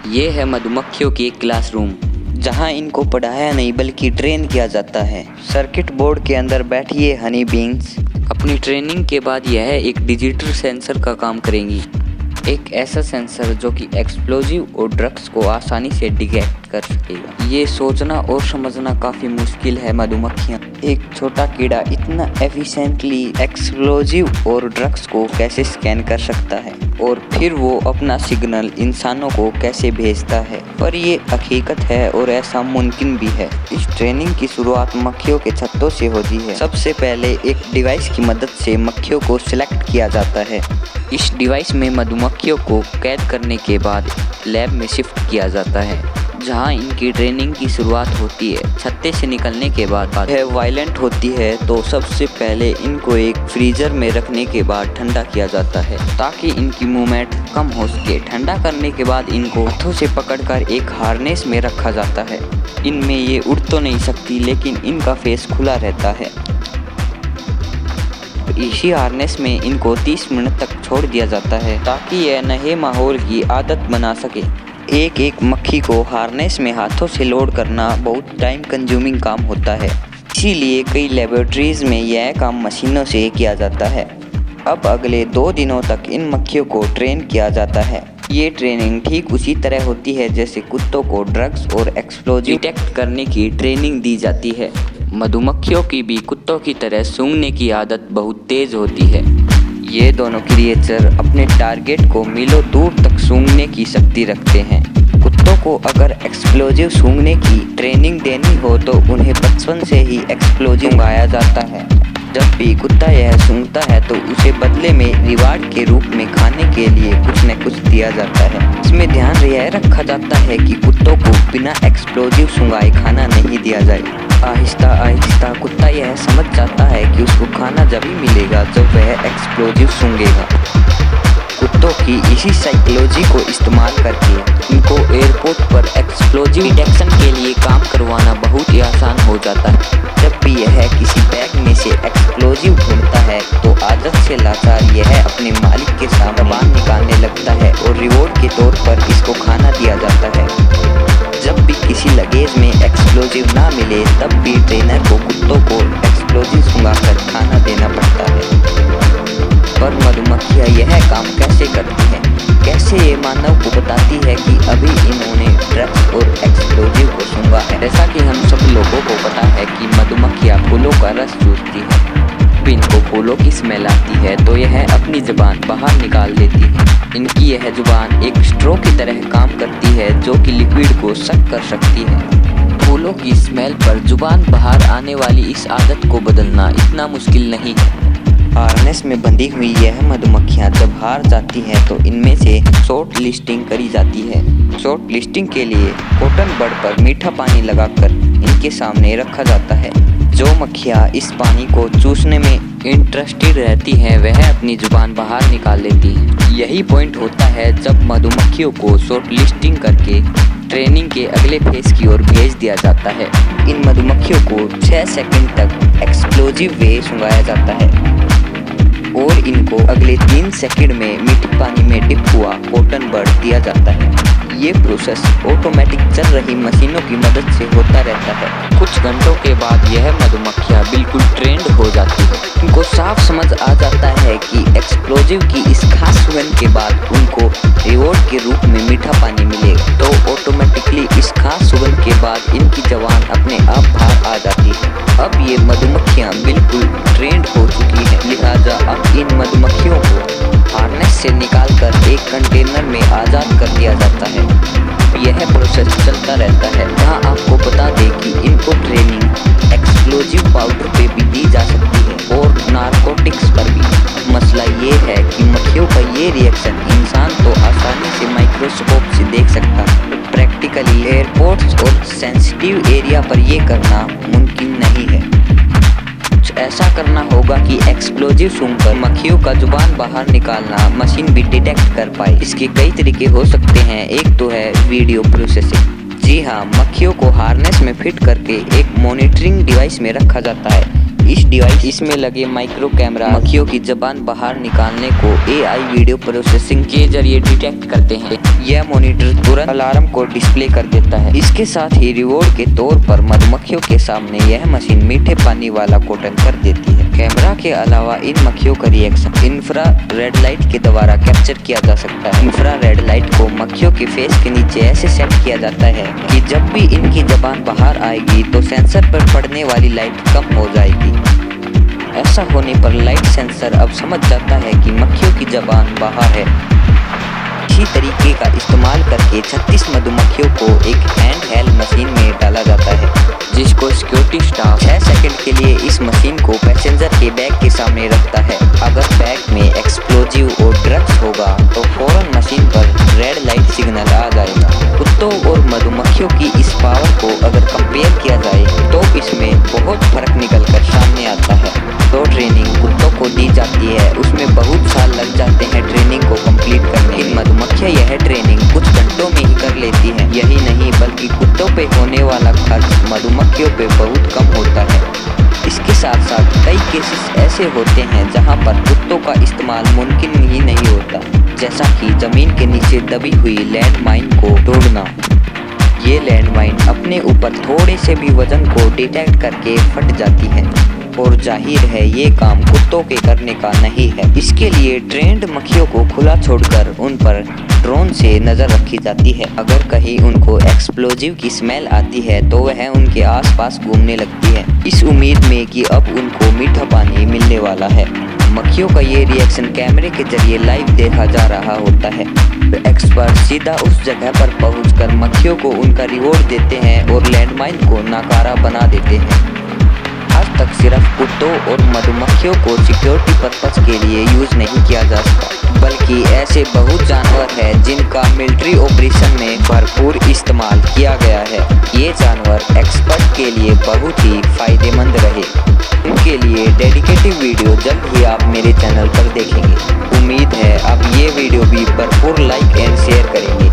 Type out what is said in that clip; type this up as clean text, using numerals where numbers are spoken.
ये है मधुमक्खियों की एक क्लासरूम, जहां इनको पढ़ाया नहीं बल्कि ट्रेन किया जाता है। सर्किट बोर्ड के अंदर बैठी ये हनी बीन्स अपनी ट्रेनिंग के बाद यह एक डिजिटल सेंसर का काम करेंगी। एक ऐसा सेंसर जो कि एक्सप्लोजिव और ड्रग्स को आसानी से डिटेक्ट कर सकेगा। ये सोचना और समझना काफ़ी मुश्किल है। मधुमक्खियाँ, एक छोटा कीड़ा इतना एफिशिएंटली एक्सप्लोजिव और ड्रग्स को कैसे स्कैन कर सकता है और फिर वो अपना सिग्नल इंसानों को कैसे भेजता है। पर ये हकीकत है और ऐसा मुमकिन भी है। इस ट्रेनिंग की शुरुआत मक्खियों के छत्तों से होती है। सबसे पहले एक डिवाइस की मदद से मक्खियों को सिलेक्ट किया जाता है। इस डिवाइस में मधुमक्खियों को कैद करने के बाद लैब में शिफ्ट किया जाता है, जहां इनकी ट्रेनिंग की शुरुआत होती है। छत्ते से निकलने के बाद यह वायलेंट होती है तो सबसे पहले इनको एक फ्रीजर में रखने के बाद ठंडा किया जाता है ताकि इनकी मूवमेंट कम हो सके। ठंडा करने के बाद इनको हाथों से पकड़कर एक हार्नेस में रखा जाता है। इनमें ये उड़ तो नहीं सकती, लेकिन इनका फेस खुला रहता है। इसी हार्नेस में इनको 30 मिनट तक छोड़ दिया जाता है ताकि यह नए माहौल की आदत बना सके। एक एक मक्खी को हार्नेस में हाथों से लोड करना बहुत टाइम कंज्यूमिंग काम होता है, इसीलिए कई लेबोरेटरीज में यह काम मशीनों से किया जाता है। अब अगले 2 दिनों तक इन मक्खियों को ट्रेन किया जाता है। ये ट्रेनिंग ठीक उसी तरह होती है जैसे कुत्तों को ड्रग्स और एक्सप्लोजिव डिटेक्ट करने की ट्रेनिंग दी जाती है। मधुमक्खियों की भी कुत्तों की तरह सूंघने की आदत बहुत तेज होती है। ये दोनों क्रिएचर अपने टारगेट को मीलों दूर तक सूंघने की शक्ति रखते हैं। कुत्तों को अगर एक्सप्लोजिव सूंघने की ट्रेनिंग देनी हो तो उन्हें बचपन से ही एक्सप्लोजिव सूंघाया जाता है। जब भी कुत्ता यह सूंघता है तो उसे बदले में रिवार्ड के रूप में खाने के लिए कुछ न कुछ दिया जाता है। इसमें ध्यान यह रखा जाता है कि कुत्तों को बिना एक्सप्लोजिव सूंघाए खाना नहीं दिया जाए। आहिस्ता आहिस्ता कुत्ता यह समझ जाता है कि उसको खाना जब ही मिलेगा जब वह एक्सप्लोजिव सूंघेगा। कुत्तों की इसी साइकोलॉजी को इस्तेमाल करके इनको एयरपोर्ट पर एक्सप्लोजिव डिटेक्शन के लिए काम करवाना बहुत ही आसान हो जाता है। जब भी यह किसी बैग में से एक्सप्लोजिव ढूंढता है तो आदत से लाचार यह अपने मालिक के सामने जबान निकालने लगता है और रिवॉर्ड के तौर पर इसको खाना दिया जाता है। जब भी किसी लगेज में एक्सप्लोजिव ना मिले तब भी ट्रेनर को कुत्तों को एक्सप्लोजिव सूंघाकर खाना देना पड़ता है। पर मधुमक्खियाँ यह काम कैसे करती हैं? कैसे ये मानव को बताती है कि अभी इन्होंने ड्रग्स और एक्सप्लोजिव को सूंघा है? जैसा कि हम सब लोगों को पता है कि मधुमक्खियाँ फूलों का रस चूसती है। जब इनको फूलों की स्मेल आती है तो यह अपनी जुबान बाहर निकाल देती है। इनकी यह जुबान एक स्ट्रॉ की तरह काम करती है जो कि लिक्विड को सक कर सकती है। फूलों की स्मेल पर जुबान बाहर आने वाली इस आदत को बदलना इतना मुश्किल नहीं है। हार्नेस में बंधी हुई यह मधुमक्खियाँ जब हार जाती हैं तो इनमें से शॉर्ट लिस्टिंग करी जाती है। शॉर्ट लिस्टिंग के लिए कॉटन बड पर मीठा पानी लगाकर इनके सामने रखा जाता है। जो मक्खियाँ इस पानी को चूसने में इंटरेस्टेड रहती हैं वह अपनी जुबान बाहर निकाल लेती हैं। यही पॉइंट होता है जब मधुमक्खियों को शॉर्ट लिस्टिंग करके ट्रेनिंग के अगले फेज की ओर भेज दिया जाता है। इन मधुमक्खियों को 6 सेकंड तक एक्सप्लोजिव वे सूंघाया जाता है और इनको अगले 3 सेकंड में मीठे पानी में डिप हुआ कॉटन बड दिया जाता है। ये प्रोसेस ऑटोमेटिक चल रही मशीनों की मदद से होता रहता है। कुछ घंटों के बाद यह मधुमक्खियाँ बिल्कुल ट्रेंड हो जाती है। इनको साफ समझ आ जाता है कि एक्सप्लोजिव की इस खास सुगंध के बाद उनको रिवॉर्ड के रूप में मीठा पानी मिलेगा, तो ऑटोमेटिकली इस खास सुगंध के बाद इनकी जबान अपने आप बाहर आ जाती है। अब ये मधुमक्खियाँ बिल्कुल ट्रेंड हो चुकी हैं, लिहाजा अब इन मधुमक्खियों को हार्नेस से निकालकर एक कंटेनर में आज़ाद कर दिया जाता है। यह प्रोसेस चलता रहता है। जहाँ आपको बता दें कि इनको ट्रेनिंग एक्सप्लोजिव पाउडर पे भी दी जा सकती है और नारकोटिक्स पर भी। मसला ये है कि मक्खियों का ये रिएक्शन इंसान तो आसानी से माइक्रोस्कोप से देख सकता है, प्रैक्टिकली एयरपोर्ट्स और सेंसिटिव एरिया पर यह करना मुमकिन नहीं है। कुछ ऐसा करना होगा कि एक्सप्लोजिव सूंघकर मक्खियों का जुबान बाहर निकालना मशीन भी डिटेक्ट कर पाए। इसके कई तरीके हो सकते हैं। एक तो है वीडियो प्रोसेसिंग। जी हाँ, मक्खियों को हार्नेस में फिट करके एक मॉनिटरिंग डिवाइस में रखा जाता है इस डिवाइस इसमें लगे माइक्रो कैमरा मक्खियों की जबान बाहर निकालने को AI वीडियो प्रोसेसिंग के जरिए डिटेक्ट करते हैं। यह मॉनिटर तुरंत अलार्म को डिस्प्ले कर देता है। इसके साथ ही रिवॉर्ड के तौर पर मधुमक्खियों के सामने यह मशीन मीठे पानी वाला कॉटन कर देती है। कैमरा के अलावा इन मक्खियों का रिएक्शन इंफ्रा रेड लाइट के द्वारा कैप्चर किया जा सकता है। इंफ्रा रेड लाइट को मक्खियों के फेस के नीचे ऐसे सेट किया जाता है कि जब भी इनकी जबान बाहर आएगी तो सेंसर पर पड़ने वाली लाइट कम हो जाएगी। ऐसा होने पर लाइट सेंसर अब समझ जाता है कि मक्खियों की जबान बाहर है। इसी तरीके का इस्तेमाल करके 36 मधुमक्खियों को एक हैंड हेल्ड मशीन में डाला जाता है, जिसको सिक्योरिटी स्टाफ 6 सेकंड के लिए इस मशीन को पैसेंजर के बैग के सामने रखता है। अगर बैग में एक्सप्लोजिव और ड्रग्स होगा तो फौरन मशीन पर रेड लाइट सिग्नल आ जाएगा। कुत्तों और मधुमक्खियों की इस पावर को अगर कंपेयर किया जाए तो इसमें बहुत फर्क निकल कर सामने आता है। जो ट्रेनिंग कुत्तों को दी जाती है उसमें बहुत साल लग जाते हैं ट्रेनिंग को कंप्लीट करने में। मधुमक्खियाँ यह ट्रेनिंग कुछ घंटों में ही कर लेती हैं। यही नहीं बल्कि कुत्तों पे होने वाला खर्च मधुमक्खियों पे बहुत कम होता है। इसके साथ साथ कई केसेस ऐसे होते हैं जहां पर कुत्तों का इस्तेमाल मुमकिन ही नहीं होता, जैसा कि जमीन के नीचे दबी हुई लैंडमाइन को तोड़ना। ये लैंडमाइन अपने ऊपर थोड़े से भी वजन को डिटेक्ट करके फट जाती है और जाहिर है ये काम कुत्तों के करने का नहीं है। इसके लिए ट्रेंड मक्खियों को खुला छोड़कर उन पर ड्रोन से नजर रखी जाती है। अगर कहीं उनको एक्सप्लोजिव की स्मेल आती है तो वह उनके आसपास घूमने लगती है, इस उम्मीद में कि अब उनको मीठा पानी मिलने वाला है। मक्खियों का ये रिएक्शन कैमरे के जरिए लाइव देखा जा रहा होता है। एक्सपर्ट सीधा उस जगह पर पहुंचकर मक्खियों को उनका रिवॉर्ड देते हैं और लैंडमाइन को नाकारा बना देते हैं। आज तक सिर्फ कुत्तों और मधुमक्खियों को सिक्योरिटी पर्पस के लिए यूज नहीं किया जा सकता, बल्कि ऐसे बहुत जानवर हैं जिनका मिलिट्री ऑपरेशन में भरपूर इस्तेमाल किया गया है। ये जानवर एक्सपर्ट के लिए बहुत ही फायदेमंद रहे। इनके लिए डेडिकेटिव वीडियो जल्द ही आप मेरे चैनल पर देखेंगे। उम्मीद है आप ये वीडियो भी भरपूर लाइक एंड शेयर करेंगे।